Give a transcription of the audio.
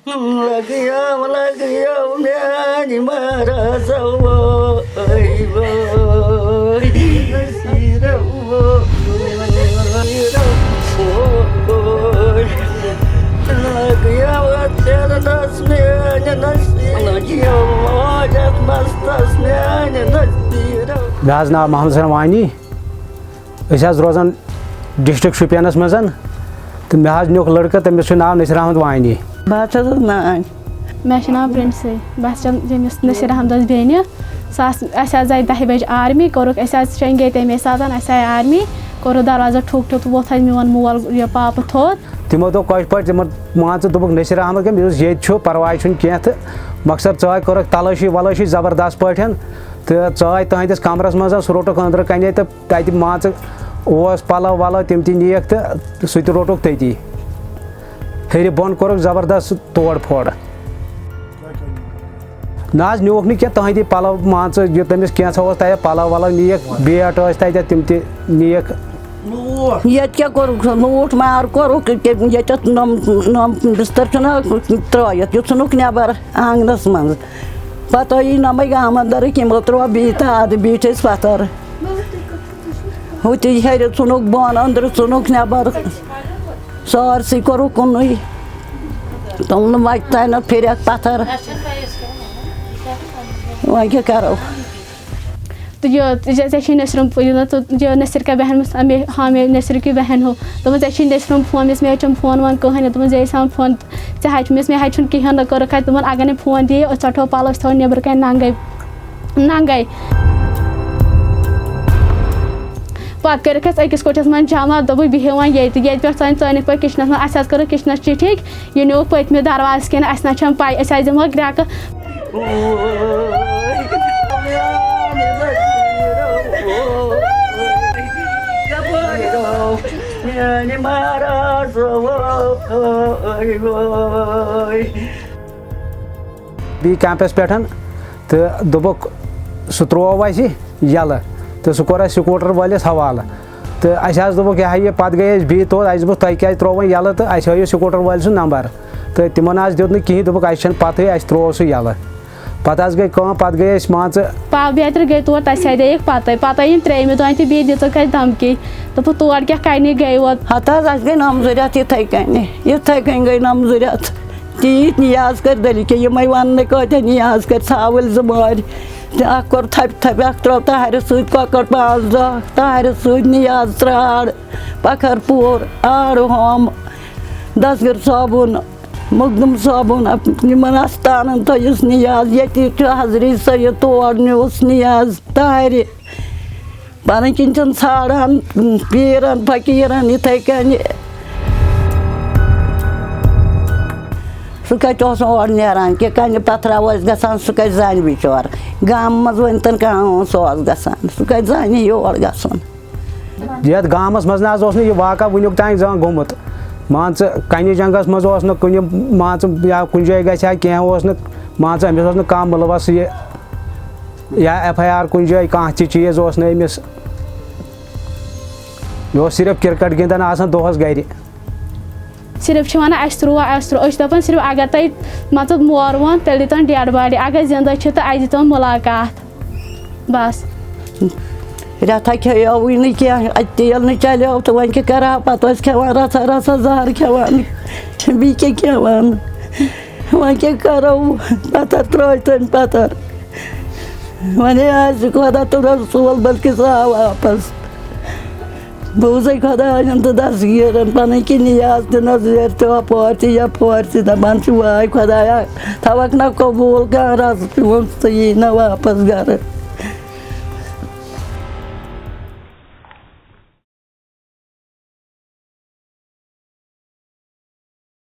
मेरा नाम मोहम्मद हसन वानी रोजान डिस्ट्रिक्ट शुपियनस मज तो मे नुक लड़का तमिस नाम नसीर अहमद वानी मे नाम प्रिंस बस तमिस नसीर अहमद बेन आए 10 बजे आर्मी कोरुक शेंगे तमे सात आए आर्मी कोर दरवाजा ठुक ठुक वोथ मोन मोल पाप थोद तमो दो कश पे तम मान दोक नसीर अहमद ये परवाह कह तो मकसद चाय कोरक तलाशी वलाशी जबरदस्त पे तो चाय तहदस कमरस मज सह रोटुक अंदर कने तो तत मान पलव वलव तम नीक तो सह रोटुक तती हेर बोन कोरक जबरदस्त तोड़ फोड़ ना नुक नी तहदी पलव मान तमिस कैसा तक पलव वलव नीक बेट तत तम नीक ये लूट मार कोरुक नम बिस्तर त्रित यह नुक नबर आंगनस मज पत यी नमे गाम अंदर यमो त्रो बी ताद बीठ पतर हूँ हेर चुनुक बोन अंदर चुनुक नबर सारसी कोरुक कुन तुम वत तन फिर पत्थर वह क्या करो तो ये नसरुम तो नसर का बहन हाँ मैं नसर की बहन हो तो नसरुम फोन मे फोन वन कहें तुम फोन हेचमिस मे हेचुन कहें कर तुम अगर ने फोन दिए चटो पल थो नबर कन नंगे पत् कर अकिस कोठस मन जमा दोप बिहव ये पे सन पे किचनस मज कर किचनस चिठी यह नुक पत्म दरवाज कन अस ना पाई दिमो ग्रैक बी कैंपस पे तो दोपक सह त्रोव यल तो सह कोर स्कूटर वालिस हवाले तो दोपक यह पत गई बी तोद दोप तुम क्या त्रोव यल तो हयो स्कूटर वाल सह नंबर तो तिमन दित कहीं दोपक पत त्रोव सह यल पत गई पत गई मान पाव बेतर गई तोर तक पत त्रेम दिन तो बी दिख धमकी तो तोर क्या कन गई वो हत गई नमजुरियत इथे कन गई नमजुरियत तीत नियाज कर दल के ये वन कत नियाज कर सावल जुमार कोर थप थप त्रो तहर सकर 5 दह तहर नियाज त्राड़ पखर पूर आड़ होम दसगर साबुन मुकदम साबुन अस्तान तयस नियाज ये हजरी सह तोड़ नुस नियाज तहर पन किन ाड़ान पीरन फकीरन इथे कन सह कत और नान कि कन पथरा गसान सह कत जान बिचार गाम मज वन तन कह सह गसान सह कत जान योर गसन ये गामस मज ना यह वाक़ वुनिक तान जान गोमुत मान कन जंगस मज कुन मान या कुन जाए गया कह मान अमिस कह मुलवस या FIR कुन जाए कह चीज अमिस यह सिर्फ क्रिकेट गिंदन आसान दोहस गर सिर्फ वन त्रुआ दपान सिर्फ अगर तुम मतलब मोर वो तेल दितन डेड बॉडी अगर जिंदा तो दितन मुलाकात बस रेथा खेव नी कह तेल न चलो तो वन क्या करा पत खेवान रसा रसा जहर खेवान बी क्या खेवान वन क्या करो पत्थर त्रो तन पत्थर वन खुदा तो रसूल बल्कि सा वापस बोज खुदा तो दसगीर पन कि नियाज तो नजर तो अपोर दपान वाय खुदाया थवक ना कबूल कह रस तो यी ना वापस घर।